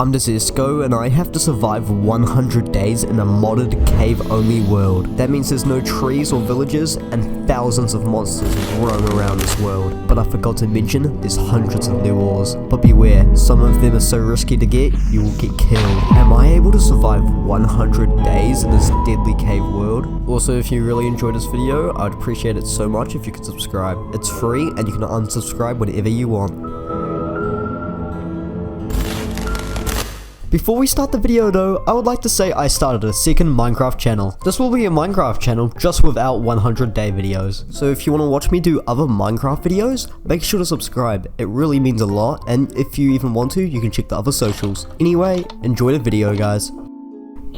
I'm Desesko, and I have to survive 100 days in a modded cave-only world. That means there's no trees or villages, and thousands of monsters roam around this world. But I forgot to mention, there's hundreds of new ores. But beware, some of them are so risky to get, you will get killed. Am I able to survive 100 days in this deadly cave world? Also, if you really enjoyed this video, I'd appreciate it so much if you could subscribe. It's free, and you can unsubscribe whenever you want. Before we start the video though, I would like to say I started a second Minecraft channel. This will be a Minecraft channel just without 100 day videos. So if you want to watch me do other Minecraft videos, make sure to subscribe. It really means a lot, and if you even want to, you can check the other socials. Anyway, enjoy the video guys.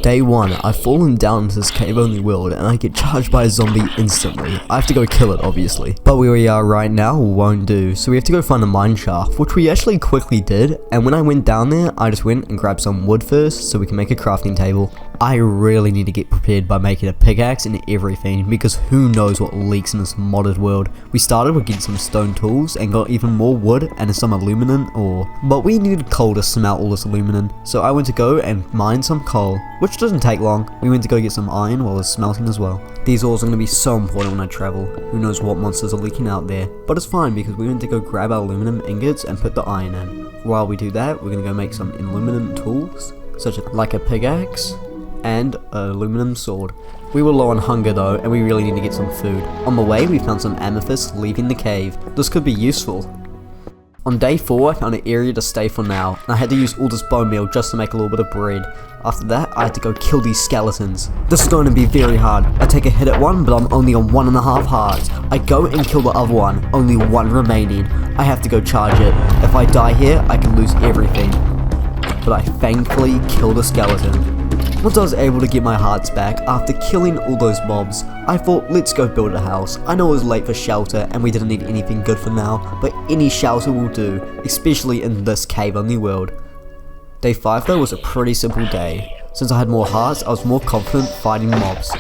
Day 1, I've fallen down into this cave-only world and I get charged by a zombie instantly. I have to go kill it, obviously. But where we are right now won't do, so we have to go find a mine shaft, which we actually quickly did, and when I went down there, I just went and grabbed some wood first so we can make a crafting table. I really need to get prepared by making a pickaxe and everything, because who knows what leaks in this modded world. We started with getting some stone tools and got even more wood and some aluminum ore. But we needed coal to smelt all this aluminum, so I went to go and mine some coal, which doesn't take long. We went to go get some iron while it's smelting as well. These ores are going to be so important when I travel. Who knows what monsters are leaking out there, but it's fine because we went to go grab our aluminum ingots and put the iron in. While we do that, we're going to go make some aluminum tools, such as like a pickaxe and an aluminum sword. We were low on hunger though, and we really need to get some food. On the way, we found some amethyst leaving the cave. This could be useful. On day 4, I found an area to stay for now, and I had to use all this bone meal just to make a little bit of bread. After that, I had to go kill these skeletons. This is going to be very hard. I take a hit at one, but I'm only on 1.5 hearts. I go and kill the other one, only one remaining. I have to go charge it. If I die here, I can lose everything. But I thankfully killed a skeleton. Once I was able to get my hearts back after killing all those mobs, I thought, let's go build a house. I know it was late for shelter and we didn't need anything good for now, but any shelter will do, especially in this cave-only world. Day 5 though was a pretty simple day. Since I had more hearts, I was more confident fighting mobs.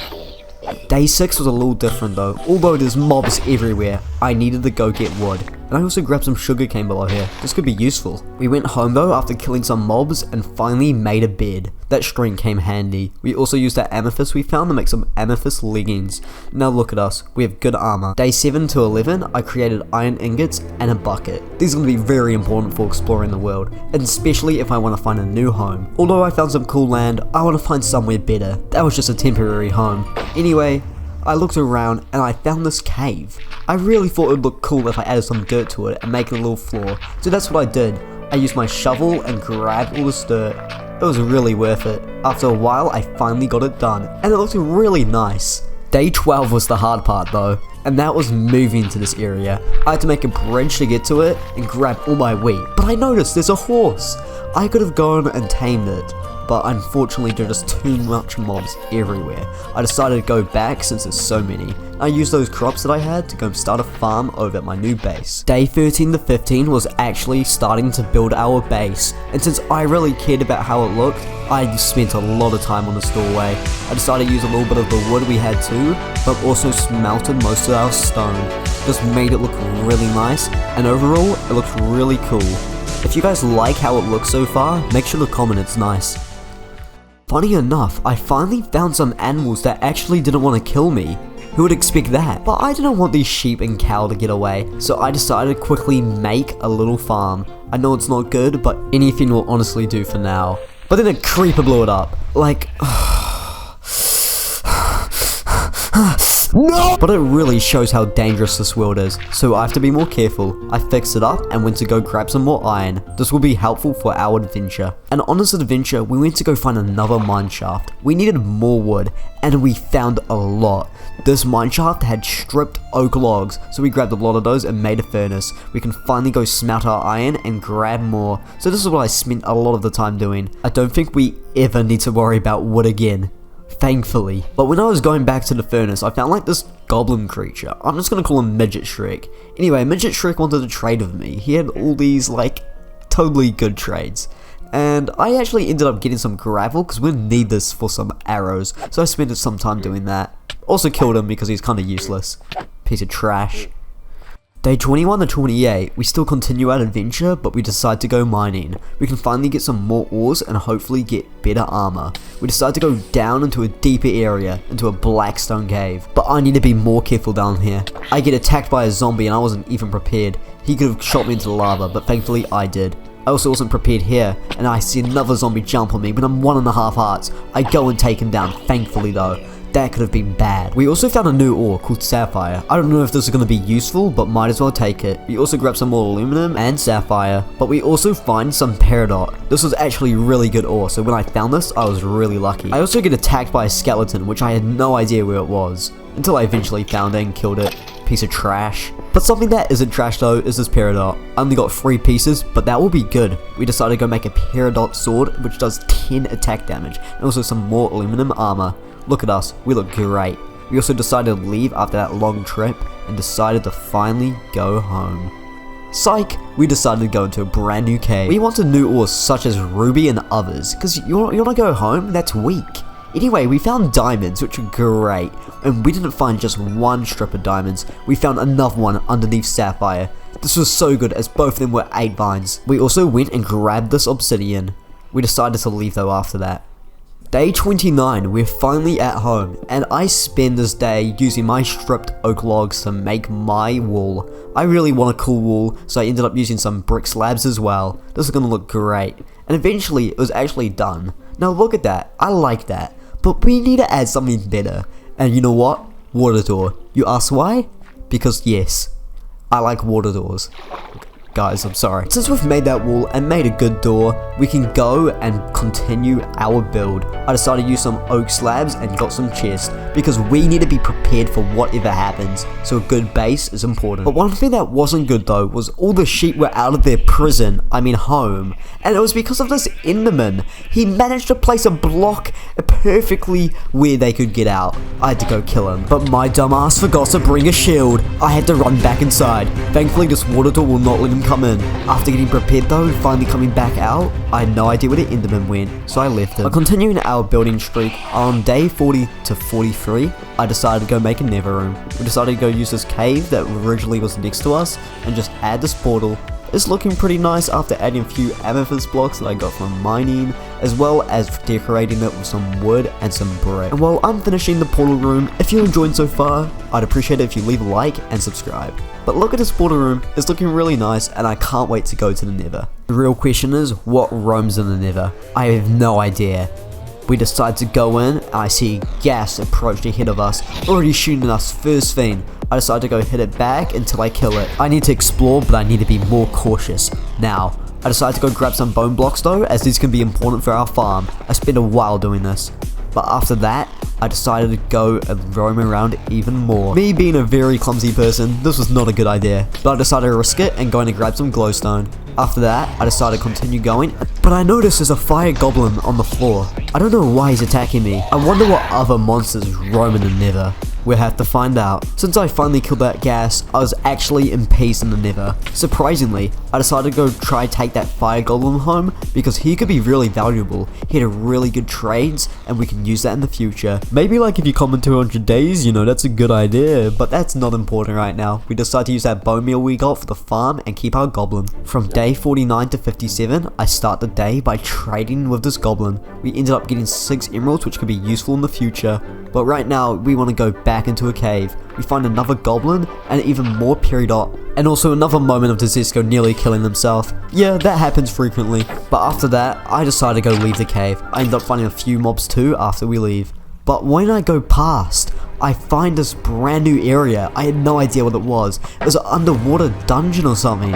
Day 6 was a little different though. Although there's mobs everywhere, I needed to go get wood. And I also grabbed some sugarcane below here. This could be useful. We went home though after killing some mobs and finally made a bed. That string came handy. We also used that amethyst we found to make some amethyst leggings. Now look at us, we have good armor. Day 7 to 11, I created iron ingots and a bucket. These are going to be very important for exploring the world, and especially if I want to find a new home. Although I found some cool land, I want to find somewhere better. That was just a temporary home. Anyway, I looked around and I found this cave. I really thought it would look cool if I added some dirt to it and make it a little floor. So that's what I did. I used my shovel and grabbed all this dirt. It was really worth it. After a while, I finally got it done, and it looked really nice. Day 12 was the hard part though, and that was moving to this area. I had to make a bridge to get to it and grab all my wheat, but I noticed there's a horse. I could have gone and tamed it, but unfortunately there are just too much mobs everywhere. I decided to go back since there's so many. I used those crops that I had to go and start a farm over at my new base. Day 13 to 15 was actually starting to build our base, and since I really cared about how it looked, I spent a lot of time on this doorway. I decided to use a little bit of the wood we had too, but also smelted most of our stone. This made it look really nice, and overall it looks really cool. If you guys like how it looks so far, make sure to comment it's nice. Funny enough, I finally found some animals that actually didn't want to kill me. Who would expect that? But I didn't want these sheep and cow to get away, so I decided to quickly make a little farm. I know it's not good, but anything will honestly do for now. But then a creeper blew it up. Like, no! But it really shows how dangerous this world is, so I have to be more careful. I fixed it up and went to go grab some more iron. This will be helpful for our adventure. And on this adventure, we went to go find another mine shaft. We needed more wood, and we found a lot. This mine shaft had stripped oak logs, so we grabbed a lot of those and made a furnace. We can finally go smelt our iron and grab more. So this is what I spent a lot of the time doing. I don't think we ever need to worry about wood again. Thankfully. But when I was going back to the furnace, I found like this goblin creature. I'm just gonna call him Midget Shrek. Anyway, Midget Shrek wanted to trade with me. He had all these like totally good trades. And I actually ended up getting some gravel because we need this for some arrows. So I spent some time doing that. Also killed him because he's kind of useless. Piece of trash. Day 21 to 28, we still continue our adventure, but we decide to go mining. We can finally get some more ores and hopefully get better armor. We decide to go down into a deeper area, into a blackstone cave. But I need to be more careful down here. I get attacked by a zombie and I wasn't even prepared. He could have shot me into the lava, but thankfully I did. I also wasn't prepared here, and I see another zombie jump on me, but I'm 1.5 hearts. I go and take him down, thankfully though. That could have been bad. We also found a new ore called sapphire. I don't know if this is going to be useful, but might as well take it. We also grab some more aluminum and sapphire, but we also find some peridot. This was actually really good ore, so when I found this, I was really lucky. I also get attacked by a skeleton, which I had no idea where it was, until I eventually found it and killed it. Piece of trash. But something that isn't trash though is this peridot. I only got 3 pieces, but that will be good. We decided to go make a peridot sword, which does 10 attack damage, and also some more aluminum armor. Look at us, we look great. We also decided to leave after that long trip, and decided to finally go home. Psych! We decided to go into a brand new cave. We wanted new ores such as ruby and others, because you wanna go home? That's weak. Anyway, we found diamonds, which are great, and we didn't find just one strip of diamonds, we found another one underneath sapphire. This was so good as both of them were 8 vines. We also went and grabbed this obsidian. We decided to leave though after that. Day 29, we're finally at home, and I spend this day using my stripped oak logs to make my wall. I really want a cool wall, so I ended up using some brick slabs as well. This is gonna look great. And eventually, it was actually done. Now look at that, I like that. But we need to add something better. And you know what? Water door. You ask why? Because yes, I like water doors. Guys, I'm sorry. Since we've made that wall and made a good door, we can go and continue our build. I decided to use some oak slabs and got some chests, because we need to be prepared for whatever happens, so a good base is important. But one thing that wasn't good though was all the sheep were out of their prison, I mean home, and it was because of this Enderman. He managed to place a block perfectly where they could get out. I had to go kill him, but my dumbass forgot to bring a shield. I had to run back inside. Thankfully this water door will not let him come in. After getting prepared though and finally coming back out, I had no idea where the Enderman went, so I left him. But continuing our building streak, on day 40 to 43, I decided to go make a nether room. We decided to go use this cave that originally was next to us and just add this portal. It's looking pretty nice after adding a few amethyst blocks that I got from mining, as well as decorating it with some wood and some brick. And while I'm finishing the portal room, if you enjoyed so far, I'd appreciate it if you leave a like and subscribe. But look at this portal room, it's looking really nice and I can't wait to go to the Nether. The real question is, what roams in the Nether? I have no idea. We decide to go in and I see gas approach ahead of us, already shooting us first thing. I decide to go hit it back until I kill it. I need to explore, but I need to be more cautious. Now, I decide to go grab some bone blocks though, as these can be important for our farm. I spent a while doing this. But after that, I decided to go and roam around even more. Me being a very clumsy person, this was not a good idea. But I decided to risk it and going to grab some glowstone. After that, I decided to continue going, but I noticed there's a fire goblin on the floor. I don't know why he's attacking me. I wonder what other monsters roam in the Nether. We'll have to find out. Since I finally killed that gas, I was actually in peace in the Nether. Surprisingly, I decided to go try take that fire golem home because he could be really valuable. He had a really good trades and we can use that in the future. Maybe like if you comment 200 days, you know, that's a good idea, but that's not important right now. We decided to use that bone meal we got for the farm and keep our goblin. From day 49 to 57, I start the day by trading with this goblin. We ended up getting 6 emeralds, which could be useful in the future. But right now, we want to go back into a cave. We find another goblin and even more peridot. And also another moment of Desesko nearly killing himself. Yeah, that happens frequently. But after that, I decided to go leave the cave. I ended up finding a few mobs too after we leave. But when I go past, I find this brand new area. I had no idea what it was. It was an underwater dungeon or something.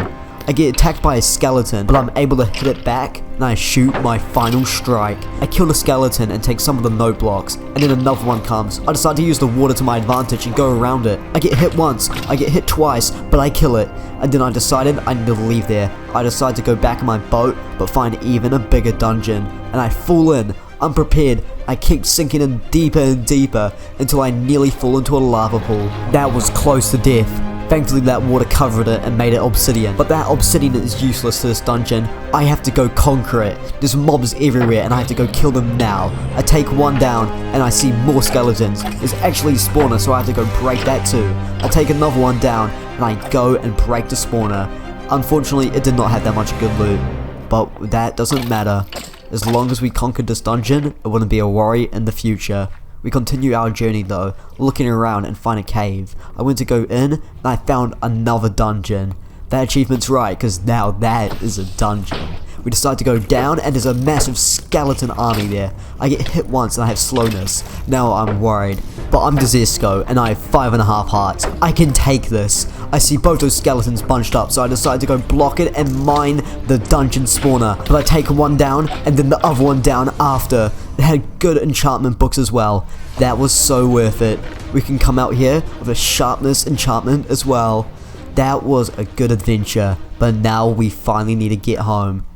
I get attacked by a skeleton, but I'm able to hit it back, and I shoot my final strike. I kill the skeleton and take some of the note blocks, and then another one comes. I decide to use the water to my advantage and go around it. I get hit once, I get hit twice, but I kill it. And then I decided I need to leave there. I decide to go back in my boat, but find even a bigger dungeon. And I fall in, unprepared. I keep sinking in deeper and deeper, until I nearly fall into a lava pool. That was close to death. Thankfully that water covered it and made it obsidian. But that obsidian is useless to this dungeon. I have to go conquer it. There's mobs everywhere and I have to go kill them now. I take one down and I see more skeletons. There's actually a spawner, so I have to go break that too. I take another one down and I go and break the spawner. Unfortunately, it did not have that much good loot, but that doesn't matter. As long as we conquered this dungeon, it wouldn't be a worry in the future. We continue our journey though, looking around and find a cave. I went to go in, and I found another dungeon. That achievement's right, because now that is a dungeon. We decide to go down, and there's a massive skeleton army there. I get hit once and I have slowness. Now I'm worried. But I'm Desesko, and I have 5.5 hearts. I can take this. I see both those skeletons bunched up, so I decide to go block it and mine the dungeon spawner. But I take one down, and then the other one down after. It had good enchantment books as well. That was so worth it. We can come out here with a sharpness enchantment as well. That was a good adventure, but now we finally need to get home.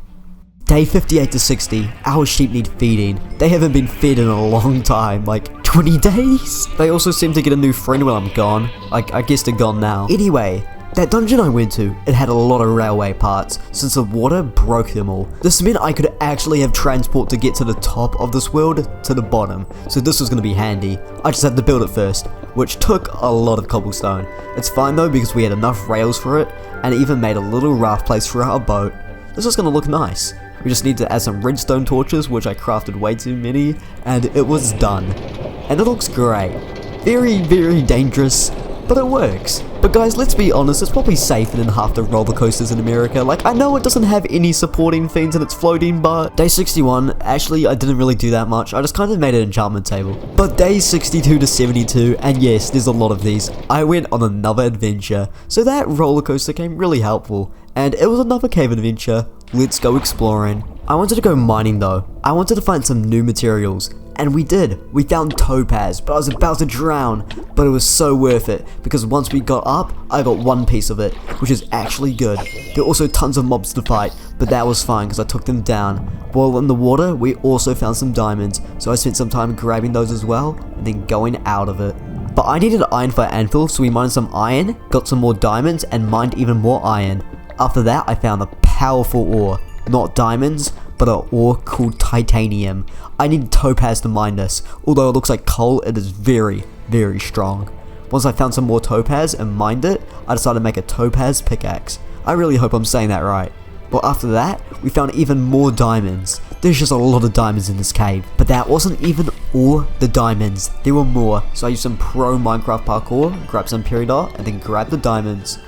Day 58 to 60, our sheep need feeding. They haven't been fed in a long time, like 20 days? They also seem to get a new friend when I'm gone. I guess they're gone now. Anyway, that dungeon I went to, it had a lot of railway parts, since the water broke them all. This meant I could actually have transport to get to the top of this world to the bottom, so this was going to be handy. I just had to build it first, which took a lot of cobblestone. It's fine though, because we had enough rails for it, and it even made a little raft place for our boat. This is going to look nice. We just need to add some redstone torches, which I crafted way too many, and it was done. And it looks great. Very, very dangerous, but it works. But guys, let's be honest, it's probably safer than half the roller coasters in America. Like, I know it doesn't have any supporting things and it's floating, but day 61, actually, I didn't really do that much. I just kind of made an enchantment table. But days 62 to 72, and yes, there's a lot of these, I went on another adventure. So that roller coaster came really helpful. And it was another cave adventure. Let's go exploring. I wanted to go mining though. I wanted to find some new materials. And we did. We found topaz, but I was about to drown. But it was so worth it, because once we got up, I got one piece of it, which is actually good. There were also tons of mobs to fight, but that was fine because I took them down. While in the water, we also found some diamonds, so I spent some time grabbing those as well, and then going out of it. But I needed iron for anvil, so we mined some iron, got some more diamonds, and mined even more iron. After that, I found a powerful ore. Not diamonds, but an ore called titanium. I need topaz to mine this. Although it looks like coal, it is very, very strong. Once I found some more topaz and mined it, I decided to make a topaz pickaxe. I really hope I'm saying that right. But after that, we found even more diamonds. There's just a lot of diamonds in this cave. But that wasn't even all the diamonds. There were more. So I used some pro Minecraft parkour, grabbed some peridot, and then grabbed the diamonds.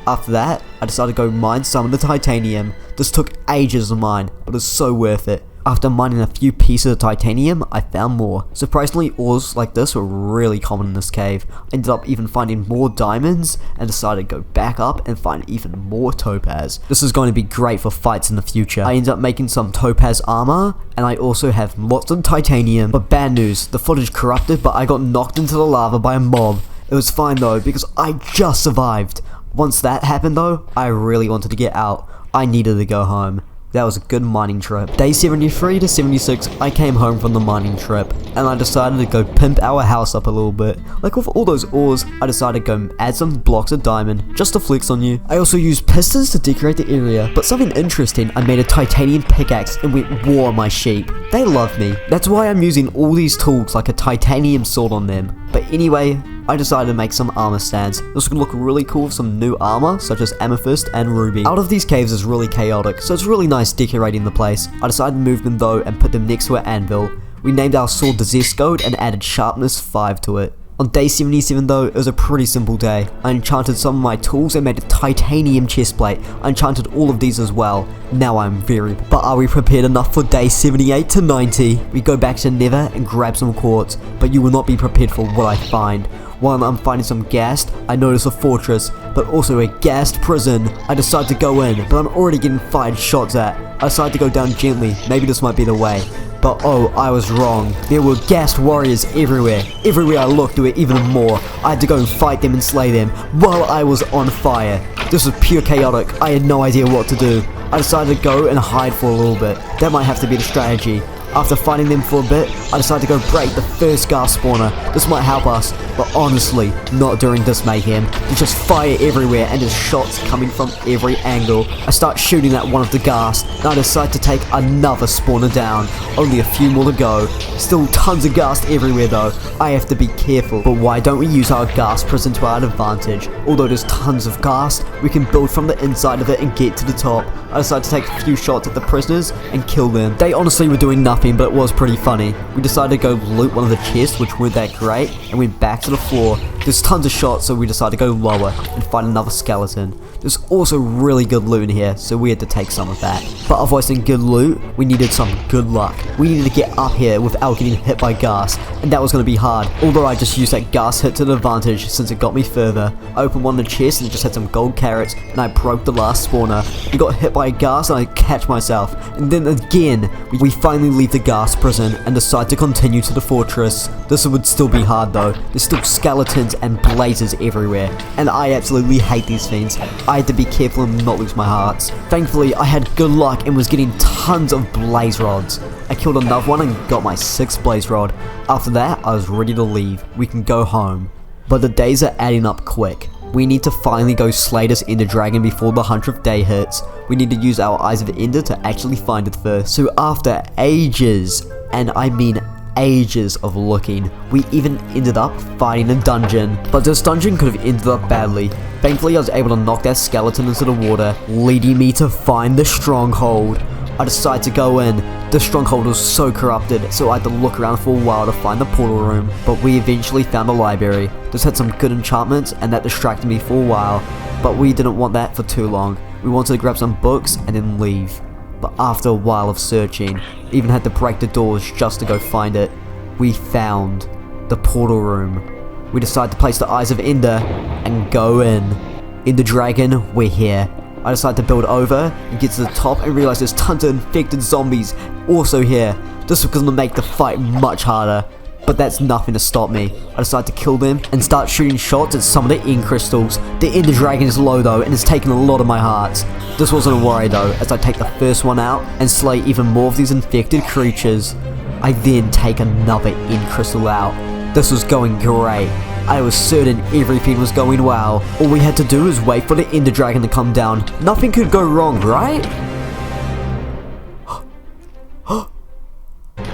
After that, I decided to go mine some of the titanium. This took ages to mine, but it was so worth it. After mining a few pieces of titanium, I found more. Surprisingly, ores like this were really common in this cave. I ended up even finding more diamonds, and decided to go back up and find even more topaz. This is going to be great for fights in the future. I ended up making some topaz armor, and I also have lots of titanium. But bad news, the footage corrupted, but I got knocked into the lava by a mob. It was fine though, because I just survived. Once that happened though, I really wanted to get out. I needed to go home. That was a good mining trip. Day 73 to 76, I came home from the mining trip, and I decided to go pimp our house up a little bit. Like with all those ores, I decided to go add some blocks of diamond, just to flex on you. I also used pistons to decorate the area, but something interesting, I made a titanium pickaxe and went war on my sheep. They love me. That's why I'm using all these tools like a titanium sword on them. But anyway, I decided to make some armor stands. This would look really cool with some new armor, such as amethyst and ruby. Out of these caves is really chaotic, so it's really nice decorating the place. I decided to move them though and put them next to an anvil. We named our sword Desesko and added sharpness 5 to it. On day 77 though, it was a pretty simple day. I enchanted some of my tools and made a titanium chestplate. I enchanted all of these as well. Now I'm very... But are we prepared enough for day 78 to 90? We go back to Nether and grab some quartz, but you will not be prepared for what I find. While I'm finding some ghast, I notice a fortress, but also a ghast prison. I decide to go in, but I'm already getting fired shots at. I decide to go down gently, maybe this might be the way. But oh, I was wrong. There were ghast warriors everywhere. Everywhere I looked, there were even more. I had to go and fight them and slay them while I was on fire. This was pure chaotic. I had no idea what to do. I decided to go and hide for a little bit. That might have to be the strategy. After fighting them for a bit, I decided to go break the first ghast spawner. This might help us. but honestly, not during this mayhem. There's just fire everywhere and there's shots coming from every angle. I start shooting at one of the ghast, and I decide to take another spawner down. Only a few more to go. Still tons of ghast everywhere though. I have to be careful, but why don't we use our ghast prison to our advantage? Although there's tons of ghast, we can build from the inside of it and get to the top. I decided to take a few shots at the prisoners and kill them. They honestly were doing nothing, but it was pretty funny. We decided to go loot one of the chests, which weren't that great, and went back to the floor. There's tons of shots, so we decided to go lower and find another skeleton. There's also really good loot in here, so we had to take some of that. But otherwise than good loot, we needed some good luck. We needed to get up here without getting hit by ghast, and that was going to be hard. Although I just used that ghast hit to the advantage since it got me further. I opened one of the chests and it just had some gold carrots, and I broke the last spawner. We got hit by a ghast and I catch myself. And then again, we finally leave the ghast prison and decide to continue to the fortress. This would still be hard though. There's still skeletons and blazes everywhere, and I absolutely hate these things. I had to be careful and not lose my hearts. Thankfully, I had good luck and was getting tons of blaze rods. I killed another one and got my 6th blaze rod. After that, I was ready to leave. We can go home. But the days are adding up quick. We need to finally go slay this ender dragon before the 100th day hits. We need to use our eyes of ender to actually find it first. So after ages, and I mean ages of looking, we even ended up fighting a dungeon. But this dungeon could have ended up badly. Thankfully, I was able to knock that skeleton into the water, leading me to find the stronghold. I decided to go in. The stronghold was so corrupted, so I had to look around for a while to find the portal room, but we eventually found the library. This had some good enchantments, and that distracted me for a while, but we didn't want that for too long. We wanted to grab some books and then leave. But after a while of searching, even had to break the doors just to go find it, we found the portal room. We decided to place the eyes of ender and go in. Ender dragon, we're here. I decided to build over and get to the top and realize there's tons of infected zombies also here. This was going to make the fight much harder, but that's nothing to stop me. I decided to kill them and start shooting shots at some of the end crystals. The ender dragon is low though and it's taken a lot of my hearts. This wasn't a worry though, as I take the first one out and slay even more of these infected creatures. I then take another end crystal out. This was going great. I was certain everything was going well. All we had to do was wait for the ender dragon to come down. Nothing could go wrong, right?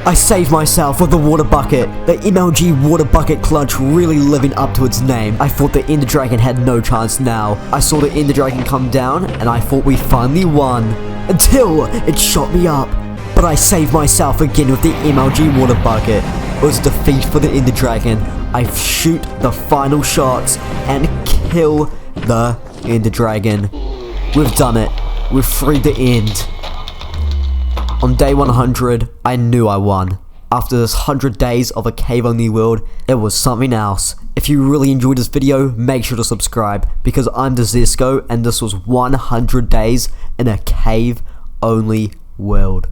I saved myself with the water bucket. The MLG water bucket clutch really living up to its name. I thought the ender dragon had no chance now. I saw the ender dragon come down and I thought we finally won. Until it shot me up. But I saved myself again with the MLG water bucket. It was defeat for the ender dragon. I shoot the final shots and kill the ender dragon. We've done it. We've freed the end. On day 100, I knew I won. After this 100 days of a cave-only world, it was something else. If you really enjoyed this video, make sure to subscribe, because I'm Desesko and this was 100 days in a cave-only world.